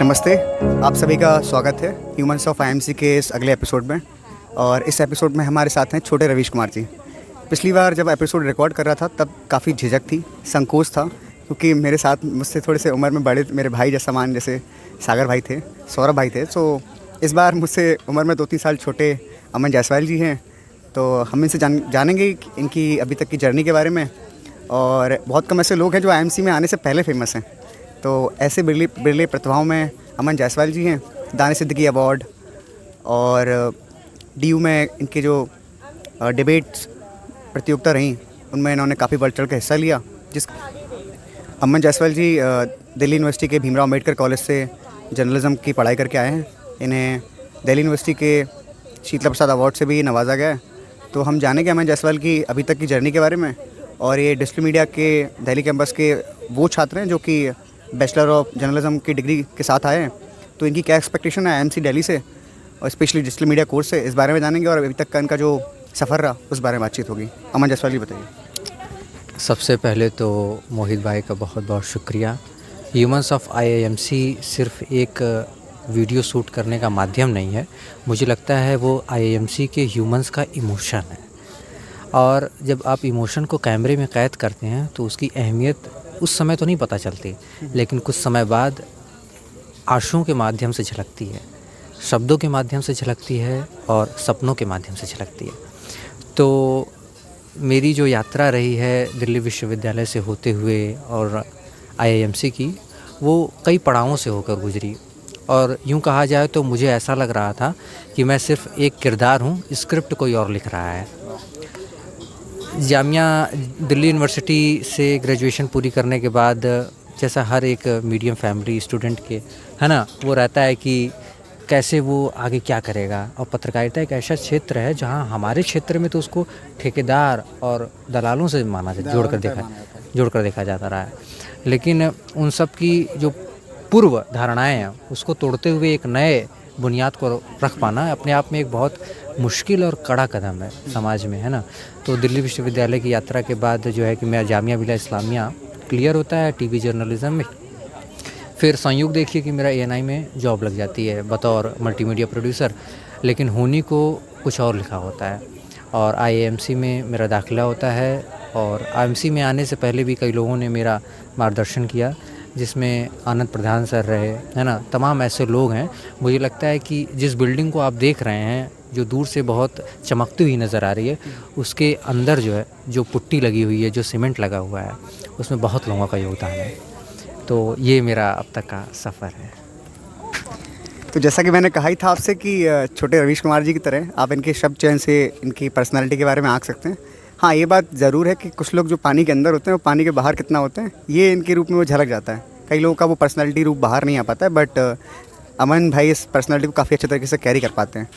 नमस्ते, आप सभी का स्वागत है ह्यूमंस ऑफ आईएमसी के इस अगले एपिसोड में। और इस एपिसोड में हमारे साथ हैं छोटे रवीश कुमार जी। पिछली बार जब एपिसोड रिकॉर्ड कर रहा था तब काफ़ी झिझक थी, संकोच था, क्योंकि मेरे साथ मुझसे थोड़े से उम्र में बड़े मेरे भाई जैसा मान जैसे सागर भाई थे, सौरभ भाई थे। सो इस बार मुझसे उम्र में 2-3 साल छोटे अमन जायसवाल जी हैं। तो हम इनसे जानेंगे इनकी अभी तक की जर्नी के बारे में। और बहुत कम ऐसे लोग हैं जो आईएमसी में आने से पहले फेमस हैं। तो ऐसे बिरले बिरले प्रतिभाओं में अमन जायसवाल जी हैं। दानिश सिद्दीकी अवार्ड और डीयू में इनके जो डिबेट्स प्रतियोगिता रहीं उनमें इन्होंने काफ़ी बढ़ चढ़ कर हिस्सा लिया। जिस अमन जायसवाल जी दिल्ली यूनिवर्सिटी के भीमराव अम्बेडकर कॉलेज से जर्नलिज़्म की पढ़ाई करके आए हैं। इन्हें दिल्ली यूनिवर्सिटी के शीतला प्रसाद अवार्ड से भी नवाजा गया है। तो हम जानेंगे अमन जायसवाल की अभी तक की जर्नी के बारे में। और ये डिजिटल मीडिया के दिल्ली कैंपस के वो छात्र हैं जो कि बैचलर ऑफ जर्नलिज्म की डिग्री के साथ आए हैं। तो इनकी क्या एक्सपेक्टेशन है आईएमसी दिल्ली से और स्पेशली डिजिटल मीडिया कोर्स से, इस बारे में जानेंगे। और अभी तक का इनका जो सफ़र रहा उस बारे में बातचीत होगी। अमन जायसवाल जी बताइए। सबसे पहले तो मोहित भाई का बहुत बहुत शुक्रिया। ह्यूमंस ऑफ आईआईएमसी सिर्फ एक वीडियो शूट करने का माध्यम नहीं है, मुझे लगता है वो आईआईएमसी के ह्यूमंस का इमोशन है। और जब आप इमोशन को कैमरे में कैद करते हैं तो उसकी अहमियत उस समय तो नहीं पता चलती, लेकिन कुछ समय बाद आंसुओं के माध्यम से झलकती है, शब्दों के माध्यम से झलकती है और सपनों के माध्यम से झलकती है। तो मेरी जो यात्रा रही है दिल्ली विश्वविद्यालय से होते हुए और आईआईएमसी की, वो कई पड़ावों से होकर गुजरी। और यूँ कहा जाए तो मुझे ऐसा लग रहा था कि मैं सिर्फ एक किरदार हूँ, स्क्रिप्ट कोई और लिख रहा है। जामिया दिल्ली यूनिवर्सिटी से ग्रेजुएशन पूरी करने के बाद जैसा हर एक मीडियम फैमिली स्टूडेंट के है ना, वो रहता है कि कैसे वो आगे क्या करेगा। और पत्रकारिता एक ऐसा क्षेत्र है जहां हमारे क्षेत्र में तो उसको ठेकेदार और दलालों से माना जाता, जोड़कर देखा जाता रहा है। लेकिन उन सब की जो पूर्व धारणाएं हैं उसको तोड़ते हुए एक नए बुनियाद को रख पाना अपने आप में एक बहुत मुश्किल और कड़ा कदम है समाज में, है ना। तो दिल्ली विश्वविद्यालय की यात्रा के बाद जो है कि मेरा जामिया मिलिया इस्लामिया क्लियर होता है टीवी जर्नलिज्म में। फिर संयोग देखिए कि मेरा एएनआई में जॉब लग जाती है बतौर मल्टीमीडिया प्रोड्यूसर, लेकिन होनी को कुछ और लिखा होता है। और आईआईएमसी में मेरा दाखिला होता है। और आईएमसी में आने से पहले भी कई लोगों ने मेरा मार्गदर्शन किया, जिसमें आनंद प्रधान सर रहे, है ना। तमाम ऐसे लोग हैं। मुझे लगता है कि जिस बिल्डिंग को आप देख रहे हैं जो दूर से बहुत चमकती हुई नज़र आ रही है, उसके अंदर जो है जो पुट्टी लगी हुई है, जो सीमेंट लगा हुआ है, उसमें बहुत लोगों का योगदान है। तो ये मेरा अब तक का सफ़र है। तो जैसा कि मैंने कहा ही था आपसे कि छोटे रवीश कुमार जी की तरह आप इनके शब्द चयन से इनकी पर्सनालिटी के बारे में आंक सकते हैं। हाँ, ये बात ज़रूर है कि कुछ लोग जो पानी के अंदर होते हैं वो पानी के बाहर कितना होते हैं ये इनके रूप में वो झलक जाता है। कई लोगों का वो पर्सनालिटी रूप बाहर नहीं आ पाता है, बट अमन भाई इस पर्सनालिटी को काफ़ी अच्छे तरीके से कैरी कर पाते हैं।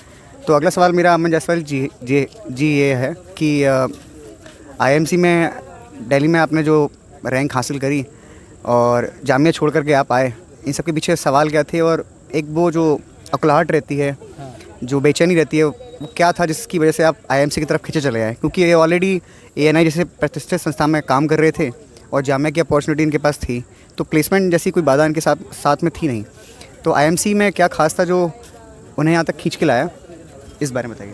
तो अगला सवाल मेरा अमन जायसवाल जी ये है कि आईएमसी में दिल्ली में आपने जो रैंक हासिल करी और जामिया छोड़ करके आप आए, इन सब के पीछे सवाल क्या थे? और एक वो जो अकुलाहट रहती है, जो बेचैनी रहती है, वो क्या था जिसकी वजह से आप आईएमसी की तरफ खींचे चले आए? क्योंकि ये ऑलरेडी एएनआई जैसे प्रतिष्ठित संस्था में काम कर रहे थे और जामिया की अपॉर्चुनिटी इनके पास थी, तो प्लेसमेंट जैसी कोई बाधा इनके साथ में थी नहीं। तो आईएमसी में क्या खास था जो उन्हें यहाँ तक खींच के लाया, इस बारे में बताइए।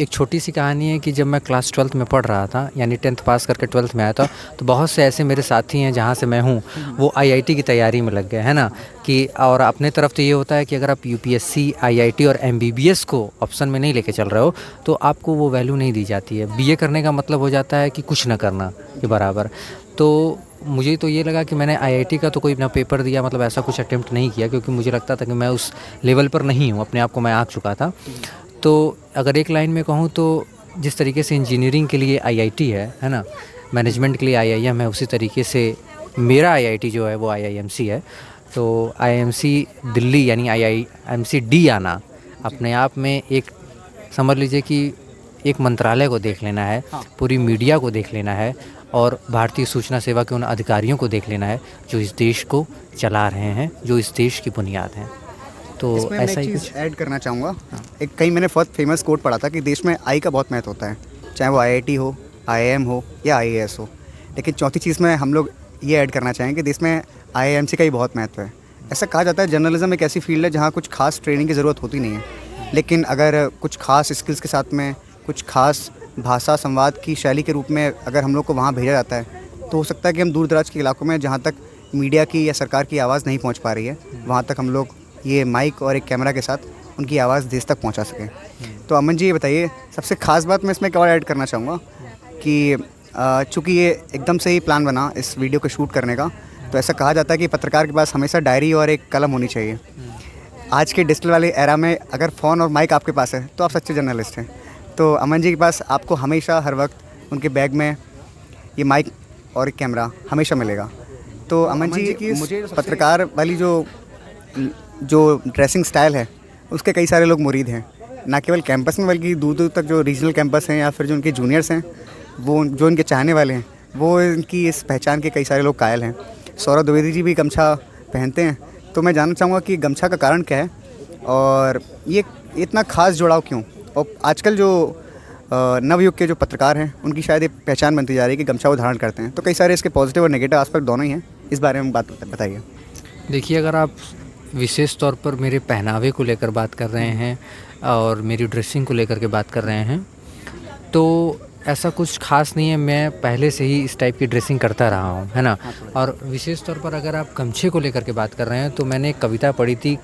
एक छोटी सी कहानी है कि जब मैं क्लास 12th में पढ़ रहा था, यानी 10th पास करके 12th में आया था, तो बहुत से ऐसे मेरे साथी हैं जहाँ से मैं हूँ वो आईआईटी की तैयारी में लग गए, है ना। कि और अपने तरफ तो ये होता है कि अगर आप यूपीएससी, आईआईटी और एमबीबीएस को ऑप्शन में नहीं लेके चल रहे हो तो आपको वो वैल्यू नहीं दी जाती है। बीए करने का मतलब हो जाता है कि कुछ ना करना के बराबर। तो मुझे तो ये लगा कि मैंने आईआईटी का तो कोई अपना पेपर दिया, मतलब ऐसा कुछ अटेम्प्ट नहीं किया, क्योंकि मुझे लगता था कि मैं उस लेवल पर नहीं हूँ, अपने आप को मैं आँक चुका था। तो अगर एक लाइन में कहूँ तो जिस तरीके से इंजीनियरिं के लिए आईआईटी है ना, मैनेजमेंट के लिए आईआईएम है, उसी तरीके से मेरा आईआईटी जो है वो आईआईएमसी है। तो आईआईएमसी दिल्ली यानी आईआईएमसी डी आना अपने आप में एक, समझ लीजिए कि एक मंत्रालय को देख लेना है, पूरी मीडिया को देख लेना है और भारतीय सूचना सेवा के उन अधिकारियों को देख लेना है जो इस देश को चला रहे हैं, जो इस देश की बुनियाद हैं। तो इसमें ऐसा मैं ही एक कुछ चीज़ ऐड करना चाहूँगा। एक कहीं मैंने बहुत फेमस कोट पढ़ा था कि देश में आई का बहुत महत्व होता है, चाहे वो आईआईटी हो, आईआईएम हो या आईएएस हो। लेकिन चौथी चीज़ में हम लोग ये ऐड करना चाहेंगे कि देश में आईआईएमसी का ही बहुत महत्व है। ऐसा कहा जाता है जर्नलिज्म एक ऐसी फील्ड है जहाँ कुछ खास ट्रेनिंग की ज़रूरत होती नहीं है, लेकिन अगर कुछ खास स्किल्स के साथ में कुछ खास भाषा संवाद की शैली के रूप में अगर हम लोग को वहाँ भेजा जाता है, तो हो सकता है कि हम दूर दराज के इलाकों में जहाँ तक मीडिया की या सरकार की आवाज़ नहीं पहुँच पा रही है, वहाँ तक हम लोग ये माइक और एक कैमरा के साथ उनकी आवाज़ देश तक पहुँचा सकें। तो अमन जी ये बताइए, सबसे ख़ास बात मैं इसमें एक और ऐड करना चाहूँगा कि चूँकि ये एकदम से ही प्लान बना इस वीडियो को शूट करने का, तो ऐसा कहा जाता है कि पत्रकार के पास हमेशा डायरी और एक कलम होनी चाहिए। आज के डिजिटल वाले एरा में अगर फ़ोन और माइक आपके पास है तो आप सच्चे जर्नलिस्ट हैं। तो अमन जी के पास आपको हमेशा हर वक्त उनके बैग में ये माइक और एक कैमरा हमेशा मिलेगा। तो अमन जी की मुझे पत्रकार वाली जो ड्रेसिंग स्टाइल है उसके कई सारे लोग मुरीद हैं, ना केवल कैंपस में बल्कि दूर दूर तक जो रीजनल कैंपस हैं या फिर जो उनके जूनियर्स हैं, वो जो इनके चाहने वाले हैं, वो इनकी इस पहचान के कई सारे लोग कायल हैं। सौरभ द्विवेदी जी भी गमछा पहनते हैं, तो मैं जानना चाहूँगा कि गमछा का कारण क्या है और ये इतना खास जुड़ाव क्यों, और आजकल जो नवयुग के जो पत्रकार हैं उनकी शायद एक पहचान बनती जा रही है कि गमछा वो धारण करते हैं। तो कई सारे इसके पॉजिटिव और नेगेटिव एस्पेक्ट दोनों ही हैं, इस बारे में बात बताइए। देखिए, अगर आप विशेष तौर पर मेरे पहनावे को लेकर बात कर रहे हैं और मेरी ड्रेसिंग को लेकर के बात कर रहे हैं, तो ऐसा कुछ खास नहीं है। मैं पहले से ही इस टाइप की ड्रेसिंग करता रहा हूँ, है ना। और विशेष तौर पर अगर आप गमछे को लेकर के बात कर रहे हैं, तो मैंने एक कविता पढ़ी थी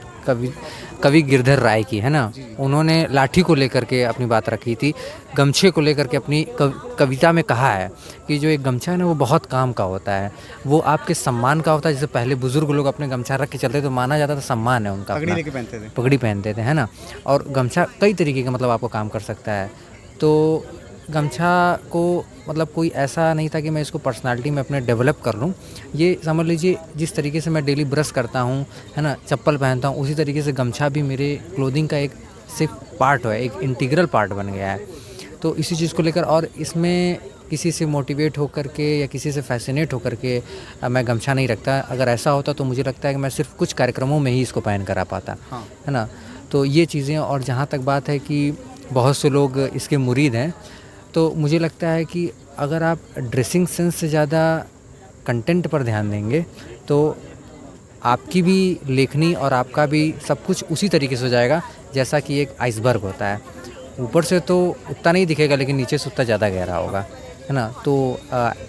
कवि गिरधर राय की, है ना। उन्होंने लाठी को लेकर के अपनी बात रखी थी, गमछे को लेकर के अपनी कविता में कहा है कि जो एक गमछा है ना, वो बहुत काम का होता है, वो आपके सम्मान का होता है। जैसे पहले बुजुर्ग लोग अपने गमछा रख के चलते तो माना जाता था सम्मान है उनका, पगड़ी पहनते थे, है ना। और गमछा कई तरीके का मतलब आपको काम कर सकता है। तो गमछा को मतलब कोई ऐसा नहीं था कि मैं इसको पर्सनालिटी में अपने डेवलप कर लूँ। ये समझ लीजिए जिस तरीके से मैं डेली ब्रश करता हूँ, है ना, चप्पल पहनता हूँ, उसी तरीके से गमछा भी मेरे क्लोथिंग का एक सिर्फ पार्ट है, एक इंटीग्रल पार्ट बन गया है। तो इसी चीज़ को लेकर, और इसमें किसी से मोटिवेट होकर के या किसी से फैसिनेट होकर के मैं गमछा नहीं रखता। अगर ऐसा होता तो मुझे लगता है कि मैं सिर्फ कुछ कार्यक्रमों में ही इसको पहन कर आ पाता, है ना। तो ये चीज़ें, और जहाँ तक बात है कि बहुत से लोग इसके मुरीद हैं, तो मुझे लगता है कि अगर आप ड्रेसिंग सेंस से ज़्यादा कंटेंट पर ध्यान देंगे तो आपकी भी लेखनी और आपका भी सब कुछ उसी तरीके से हो जाएगा जैसा कि एक आइसबर्ग होता है। ऊपर से तो उतना नहीं दिखेगा, लेकिन नीचे से उतना ज़्यादा गहरा होगा, है ना। तो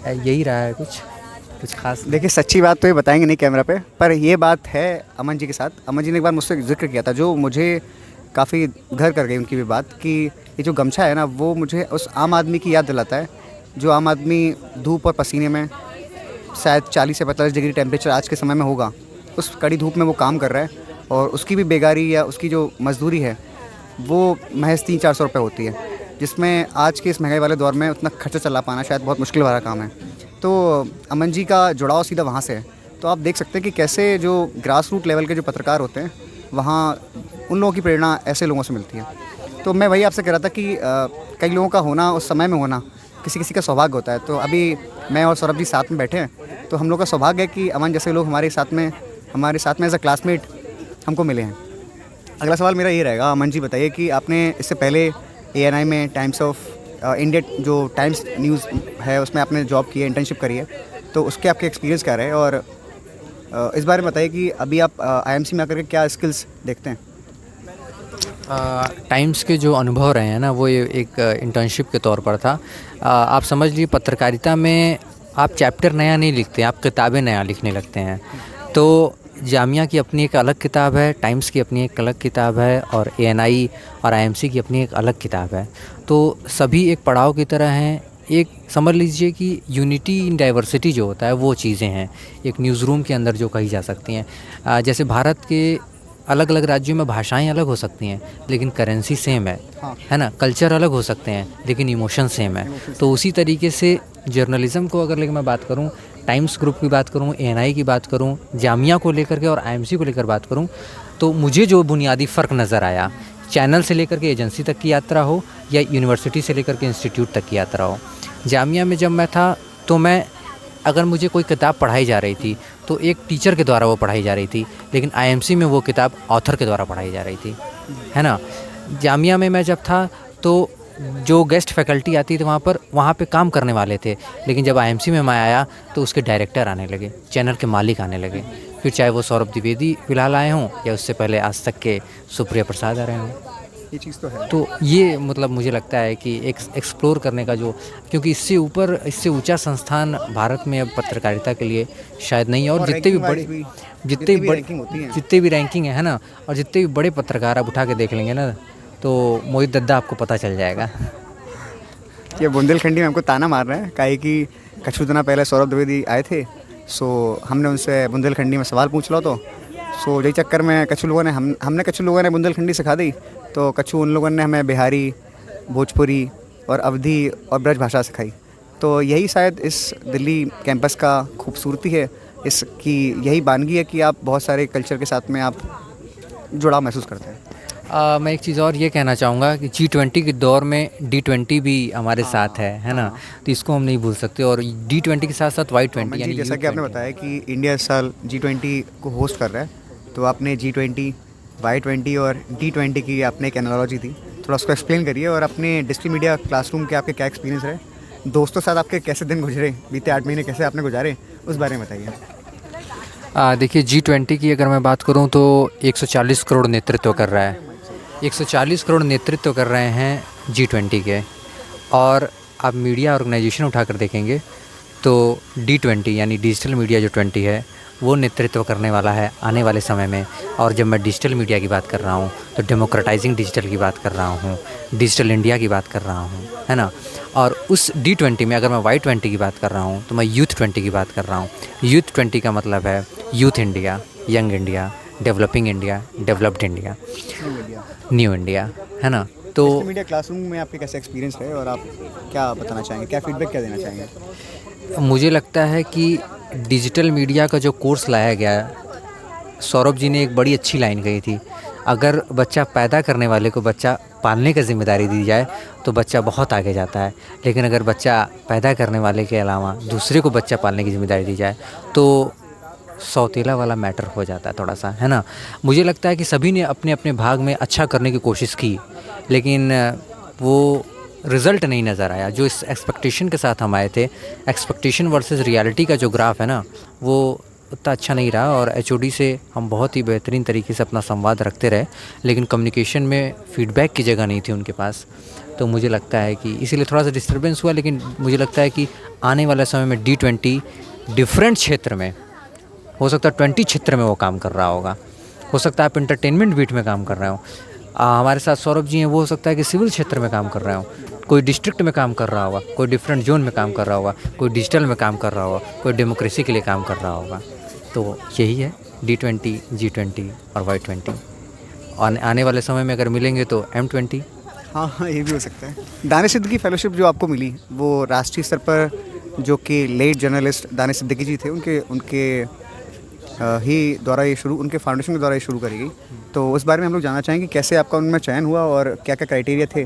यही रहा है, कुछ खास। देखिए, सच्ची बात तो ये बताएंगे नहीं कैमरा पे, पर ये बात है अमन जी के साथ। अमन जी ने एक बार मुझसे जिक्र किया था जो मुझे काफ़ी घर कर गई उनकी भी बात, कि ये जो गमछा है ना, वो मुझे उस आम आदमी की याद दिलाता है जो आम आदमी धूप और पसीने में, शायद 40 से 45 डिग्री टेम्परेचर आज के समय में होगा, उस कड़ी धूप में वो काम कर रहा है, और उसकी भी बेगारी या उसकी जो मजदूरी है वो महज 300-400 रुपये होती है, जिसमें आज के इस महंगाई वाले दौर में उतना खर्चा चला पाना शायद बहुत मुश्किल वाला काम है। तो अमन जी का जुड़ाव सीधा वहाँ से है। तो आप देख सकते हैं कि कैसे जो ग्रास रूट लेवल के जो पत्रकार होते हैं, वहाँ उन लोगों की प्रेरणा ऐसे लोगों से मिलती है। तो मैं वही आपसे कह रहा था कि कई लोगों का होना, उस समय में होना, किसी किसी का सौभाग्य होता है। तो अभी मैं और सौरभ जी साथ में बैठे हैं, तो हम लोग का सौभाग्य है कि अमन जैसे लोग हमारे साथ में एज अ क्लासमेट हमको मिले हैं। अगला सवाल मेरा ये रहेगा, अमन जी बताइए कि आपने इससे पहले ANI में टाइम्स ऑफ इंडिया जो टाइम्स न्यूज़ है उसमें आपने जॉब की है, इंटर्नशिप करी है, तो उसके आपके एक्सपीरियंस क्या रहे, और इस बारे में बताइए कि अभी आप IMC में आकर के क्या स्किल्स देखते हैं। टाइम्स के जो अनुभव रहे हैं ना, वो ये एक इंटर्नशिप के तौर पर था। आप समझ लीजिए पत्रकारिता में आप चैप्टर नया नहीं लिखते, आप किताबें नया लिखने लगते हैं। तो जामिया की अपनी एक अलग किताब है, टाइम्स की अपनी एक अलग किताब है, और ANI और IMC की अपनी एक अलग किताब है। तो सभी एक पड़ाव की तरह हैं। एक समझ लीजिए कि यूनिटी इन डाइवर्सिटी जो होता है वो चीज़ें हैं एक न्यूज़ रूम के अंदर जो कही जा सकती हैं। जैसे भारत के अलग अलग राज्यों में भाषाएं अलग हो सकती हैं लेकिन करेंसी सेम है ना। कल्चर अलग हो सकते हैं लेकिन इमोशन सेम है। तो उसी तरीके से जर्नलिज़म को अगर लेकर मैं बात करूं, टाइम्स ग्रुप की बात करूं, ANI की बात करूं, जामिया को लेकर के और IMC को लेकर बात करूं, तो मुझे जो बुनियादी फ़र्क नज़र आया, चैनल से लेकर के एजेंसी तक की यात्रा हो या यूनिवर्सिटी से लेकर के इंस्टीट्यूट तक की यात्रा हो। जामिया में जब मैं था तो मैं अगर मुझे कोई किताब पढ़ाई जा रही थी तो एक टीचर के द्वारा वो पढ़ाई जा रही थी, लेकिन IMC में वो किताब ऑथर के द्वारा पढ़ाई जा रही थी, है ना। जामिया में मैं जब था तो जो गेस्ट फैकल्टी आती थी वहाँ पे काम करने वाले थे, लेकिन जब IMC में मैं आया तो उसके डायरेक्टर आने लगे, चैनल के मालिक आने लगे। फिर चाहे वो सौरभ द्विवेदी फिलहाल आए हों या उससे पहले आज तक के सुप्रिया प्रसाद आ रहे हों। ये चीज़ तो है। तो ये मतलब मुझे लगता है कि एक एक्सप्लोर करने का जो, क्योंकि इससे ऊंचा संस्थान भारत में अब पत्रकारिता के लिए शायद नहीं है। और जितने भी बड़े जितने भी रैंकिंग है ना, और जितने भी बड़े पत्रकार आप उठा के देख लेंगे ना, तो मोहित दद्दा आपको पता चल जाएगा। ये बुंदेलखंडी में हमको ताना मार रहे हैं, काहे कि कुछ दिनों पहले सौरभ द्विवेदी आए थे, सो हमने उनसे बुंदेलखंडी में सवाल पूछ लो, तो सो यही चक्कर में कछु लोगों ने हमने कछु लोगों ने बुंदेलखंडी सिखा दी, तो कछु उन लोगों ने हमें बिहारी, भोजपुरी और अवधी और ब्रज भाषा सिखाई। तो यही शायद इस दिल्ली कैंपस का खूबसूरती है, इसकी यही बानगी है कि आप बहुत सारे कल्चर के साथ में आप जुड़ाव महसूस करते हैं। मैं एक चीज़ और ये कहना चाहूँगा कि G20 के दौर में D20 भी हमारे साथ है ना, तो इसको हम नहीं भूल सकते। और D20 के साथ साथ Y20 जी, यानी जैसा कि आपने बताया कि इंडिया इस साल G20 को होस्ट कर रहा है, तो आपने G20, Y20 और D20 की आपने एक एनालॉजी दी, थोड़ा उसको एक्सप्लेन करिए। और अपने डिजिटल मीडिया क्लासरूम के आपके क्या एक्सपीरियंस रहे, दोस्तों के साथ आपके कैसे दिन गुजरे, बीते 8 महीने कैसे आपने गुजारे, उस बारे में बताइए। देखिए G20 की अगर मैं बात करूं तो 140 करोड़ नेतृत्व कर रहा है, 140 करोड़ नेतृत्व कर रहे हैं G20 के। और आप मीडिया ऑर्गेनाइजेशन उठाकर देखेंगे तो D20 यानी डिजिटल मीडिया जो 20 है वो नेतृत्व करने वाला है आने वाले समय में। और जब मैं डिजिटल मीडिया की बात कर रहा हूँ तो डेमोक्रेटाइजिंग डिजिटल की बात कर रहा हूँ, डिजिटल इंडिया की बात कर रहा हूँ, है ना। और उस D20 में अगर मैं Y20 की बात कर रहा हूँ तो मैं यूथ 20 की बात कर रहा हूँ। यूथ 20 का मतलब है youth India, young India, developing India, developed India, new India, है ना। तो डिजिटल मीडिया क्लासरूम में आपके कैसे एक्सपीरियंस रहे और आप क्या बताना चाहेंगे, क्या फीडबैक क्या देना चाहेंगे? मुझे लगता है कि डिजिटल मीडिया का जो कोर्स लाया गया, सौरभ जी ने एक बड़ी अच्छी लाइन कही थी, अगर बच्चा पैदा करने वाले को बच्चा पालने की ज़िम्मेदारी दी जाए तो बच्चा बहुत आगे जाता है। लेकिन अगर बच्चा पैदा करने वाले के अलावा दूसरे को बच्चा पालने की ज़िम्मेदारी दी जाए तो सौतेला वाला मैटर हो जाता है थोड़ा सा, है ना। मुझे लगता है कि सभी ने अपने अपने भाग में अच्छा करने की कोशिश की, लेकिन वो रिज़ल्ट नहीं नज़र आया जो इस एक्सपेक्टेशन के साथ हम आए थे। एक्सपेक्टेशन वर्सेस रियलिटी का जो ग्राफ है ना, वो उतना अच्छा नहीं रहा। और HOD से हम बहुत ही बेहतरीन तरीके से अपना संवाद रखते रहे, लेकिन कम्युनिकेशन में फ़ीडबैक की जगह नहीं थी उनके पास। तो मुझे लगता है कि इसीलिए थोड़ा सा डिस्टर्बेंस हुआ। लेकिन मुझे लगता है कि आने वाले समय में D20 डिफरेंट क्षेत्र में, हो सकता है 20 क्षेत्र में वो काम कर रहा होगा, हो सकता है आप इंटरटेनमेंट बीट में काम कर रहे हो। हमारे साथ सौरभ जी हैं, वो हो सकता है कि सिविल क्षेत्र में काम कर रहे हो, कोई डिस्ट्रिक्ट में काम कर रहा होगा, कोई डिफरेंट जोन में काम कर रहा होगा, कोई डिजिटल में काम कर रहा होगा, कोई डेमोक्रेसी के लिए काम कर रहा होगा। तो यही है D20, G20 और Y20। और आने वाले समय में अगर मिलेंगे तो M20। हाँ, ये भी हो सकता है। दानिश सिद्दीकी फेलोशिप जो आपको मिली, वो राष्ट्रीय स्तर पर जो कि लेट जर्नलिस्ट दानिश सिद्दीकी जी थे, उनके ही द्वारा ये शुरू, उनके फाउंडेशन के द्वारा ये शुरू करी गई। तो उस बारे में हम लोग जानना चाहेंगे कैसे आपका उनमें चयन हुआ और क्या क्या क्राइटेरिया थे।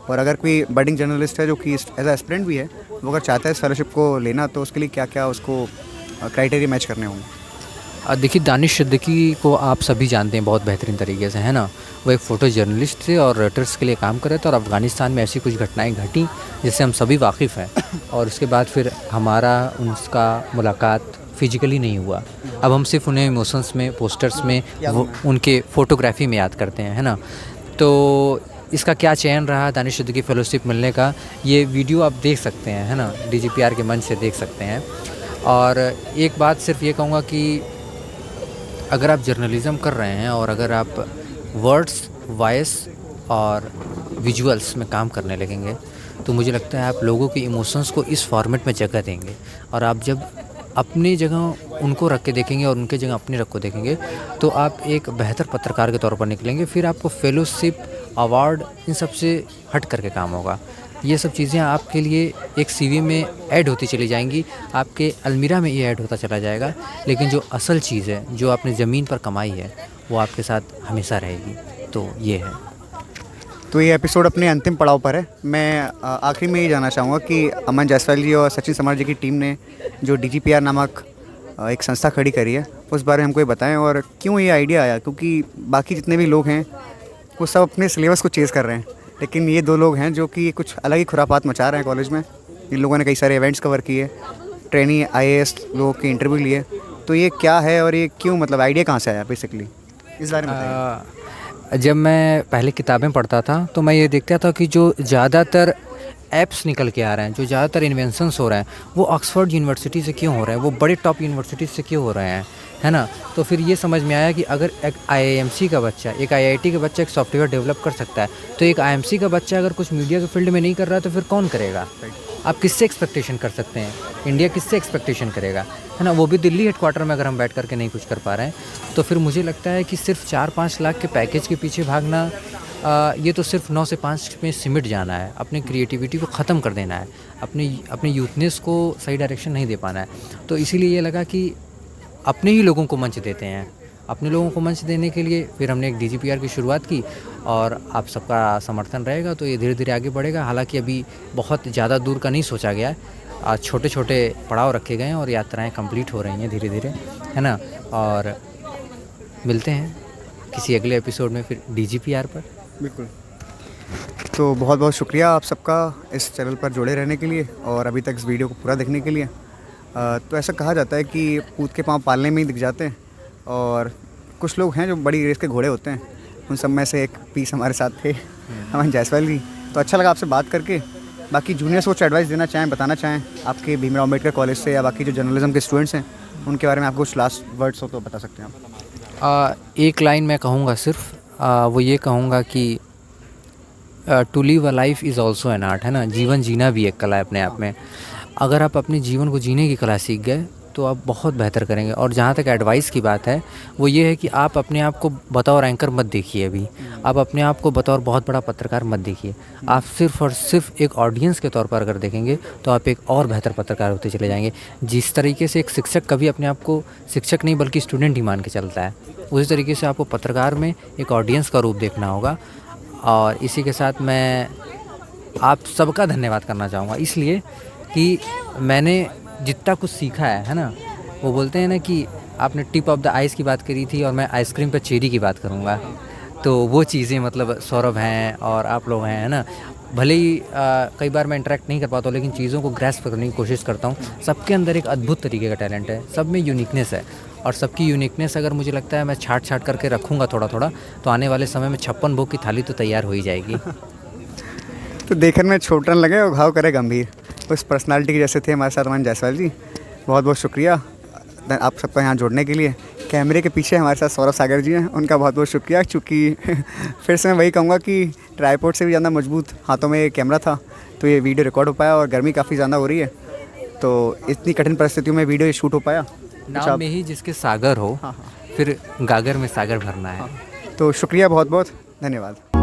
और अगर कोई बडिंग जर्नलिस्ट है जो कि एज एस्पिरेंट भी है, वो अगर चाहता है इस फेलोशिप को लेना, तो उसके लिए क्या क्या उसको क्राइटेरिया मैच करने होंगे? देखिए दानिश सिद्दीकी को आप सभी जानते हैं बहुत बेहतरीन तरीके से, है ना। वो एक फ़ोटो जर्नलिस्ट थे और रॉयटर्स के लिए काम कर रहे थे, और अफ़गानिस्तान में ऐसी कुछ घटनाएं घटी जिससे हम सभी वाकिफ़ हैं। और उसके बाद फिर हमारा उनका मुलाकात फिजिकली नहीं हुआ। अब हम सिर्फ उन्हें इमोशंस में, पोस्टर्स में, वो उनके फ़ोटोग्राफी में याद करते हैं, है ना। तो इसका क्या चयन रहा दानिश सिद्दीकी फेलोशिप मिलने का, ये वीडियो आप देख सकते हैं, है ना, DGPR के मंच से देख सकते हैं। और एक बात सिर्फ ये कहूँगा कि अगर आप जर्नलिज़म कर रहे हैं और अगर आप वर्ड्स, वॉइस और विजुअल्स में काम करने लगेंगे, तो मुझे लगता है आप लोगों के इमोशंस को इस फॉर्मेट में जगह देंगे। और आप जब अपनी जगह उनको रख के देखेंगे और उनके जगह अपनी रख को देखेंगे, तो आप एक बेहतर पत्रकार के तौर पर निकलेंगे। फिर आपको फेलोशिप, अवार्ड, इन सब से हट करके काम होगा। ये सब चीज़ें आपके लिए एक CV में ऐड होती चली जाएंगी, आपके अलमीरा में ये ऐड होता चला जाएगा। लेकिन जो असल चीज़ है, जो आपने ज़मीन पर कमाई है, वो आपके साथ हमेशा रहेगी। तो ये है। तो ये एपिसोड अपने अंतिम पड़ाव पर है। मैं आखिरी में ये जानना चाहूँगा कि अमन जायसवाल जी और सचिन समार जी की टीम ने जो DGPR नामक एक संस्था खड़ी करी है, उस बारे में हमको ये बताएं और क्यों ये आइडिया आया। क्योंकि बाकी जितने भी लोग हैं वो सब अपने सिलेबस को चेज़ कर रहे हैं, लेकिन ये 2 लोग हैं जो कि कुछ अलग ही खुरापात मचा रहे हैं कॉलेज में। इन लोगों ने कई सारे इवेंट्स कवर किए, ट्रेनी IAS लोगों के इंटरव्यू लिए, तो ये क्या है और ये क्यों, मतलब आइडिया कहाँ से आया बेसिकली, इस बारे में बताइए। जब मैं पहले किताबें पढ़ता था तो मैं ये देखता था कि जो ज़्यादातर ऐप्स निकल के आ रहे हैं, जो ज़्यादातर इन्वेंशंस हो रहे हैं, वो ऑक्सफोर्ड यूनिवर्सिटी से क्यों हो रहे हैं, वो बड़े टॉप यूनिवर्सिटी से क्यों हो रहे हैं, है ना। तो फिर ये समझ में आया कि अगर एक आईआईएमसी का बच्चा, एक आईआईटी का बच्चा एक सॉफ्टवेयर डेवलप कर सकता है, तो एक आईएमसी का बच्चा अगर कुछ मीडिया के फील्ड में नहीं कर रहा है तो फिर कौन करेगा। आप किससे एक्सपेक्टेशन कर सकते हैं, इंडिया किससे एक्सपेक्टेशन करेगा, है ना। वो भी दिल्ली हेडक्वार्टर में अगर हम बैठ करके नहीं कुछ कर पा रहे हैं, तो फिर मुझे लगता है कि सिर्फ 4-5 लाख के पैकेज के पीछे भागना, ये तो सिर्फ 9 से 5 में सिमट जाना है। अपनी क्रिएटिविटी को ख़त्म कर देना है, अपनी यूथनेस को सही डायरेक्शन नहीं दे पाना है। तो इसीलिए ये लगा कि अपने ही लोगों को मंच देते हैं। अपने लोगों को मंच देने के लिए फिर हमने एक डीजीपीआर की शुरुआत की, और आप सबका समर्थन रहेगा तो ये धीरे धीरे आगे बढ़ेगा। हालांकि अभी बहुत ज़्यादा दूर का नहीं सोचा गया है, आज छोटे छोटे पड़ाव रखे गए हैं और यात्राएं कंप्लीट हो रही हैं धीरे धीरे, है ना। और मिलते हैं किसी अगले एपिसोड में फिर डीजीपीआर पर। बिल्कुल। तो बहुत बहुत शुक्रिया आप सबका इस चैनल पर जुड़े रहने के लिए और अभी तक इस वीडियो को पूरा देखने के लिए। तो ऐसा कहा जाता है कि पूत के पाँव पालने में ही दिख जाते हैं, और कुछ लोग हैं जो बड़ी रेस के घोड़े होते हैं, उन सब में से एक पीस हमारे साथ थे, अमन जायसवाल जी। तो अच्छा लगा आपसे बात करके। बाकी जूनियर्स को कुछ एडवाइस देना चाहें, बताना चाहें आपके भीमराव अम्बेडकर कॉलेज से, या बाकी जो जर्नलिज्म के स्टूडेंट्स हैं उनके बारे में आपको कुछ लास्ट वर्ड्स हो तो बता सकते हैं आप। एक लाइन मैं कहूँगा सिर्फ, वो ये कहूँगा कि to live a life is also an art, है ना। जीवन जीना भी एक कला है अपने आप में। अगर आप अपने जीवन को जीने की कला सीख गए तो आप बहुत बेहतर करेंगे। और जहाँ तक एडवाइस की बात है, वो ये है कि आप अपने आप को बतौर एंकर मत देखिए। अभी आप अपने आप को बतौर बहुत बड़ा पत्रकार मत देखिए। आप सिर्फ और सिर्फ एक ऑडियंस के तौर पर अगर देखेंगे तो आप एक और बेहतर पत्रकार होते चले जाएंगे। जिस तरीके से एक शिक्षक कभी अपने आप को शिक्षक नहीं बल्कि स्टूडेंट ही मान के चलता है, उसी तरीके से आपको पत्रकार में एक ऑडियंस का रूप देखना होगा। और इसी के साथ मैं आप सबका धन्यवाद करना चाहूँगा, इसलिए कि मैंने जितना कुछ सीखा है ना। वो बोलते हैं ना कि आपने टिप ऑफ द आइस की बात करी थी और मैं आइसक्रीम पर चेरी की बात करूँगा। तो वो चीज़ें मतलब सौरभ हैं और आप लोग हैं, है ना। भले ही कई बार मैं इंटरेक्ट नहीं कर पाता हूँ, लेकिन चीज़ों को ग्रैस्प करने की कोशिश करता हूँ। सबके अंदर एक अद्भुत तरीके का टैलेंट है, सब में यूनिकनेस है, और सबकी यूनिकनेस अगर मुझे लगता है मैं छाट करके रखूँगा थोड़ा थोड़ा, तो आने वाले समय में 56 भोग की थाली तो तैयार हो ही जाएगी। तो देखने में छोटा न लगे और घाव करे गंभीर, उस पर्सनालिटी के जैसे थे हमारे साथ अमन जायसवाल जी। बहुत बहुत शुक्रिया आप सबका यहाँ जुड़ने के लिए। कैमरे के पीछे हमारे साथ सौरभ सागर जी हैं, उनका बहुत बहुत शुक्रिया। चूँकि फिर से मैं वही कहूँगा कि ट्राइपॉड से भी ज़्यादा मजबूत हाथों में कैमरा था, तो ये वीडियो रिकॉर्ड हो पाया। और गर्मी काफ़ी ज़्यादा हो रही है, तो इतनी कठिन परिस्थितियों में वीडियो शूट हो पाया। नाम में ही जिसके सागर हो, फिर गागर में सागर भरना है। तो शुक्रिया, बहुत बहुत धन्यवाद।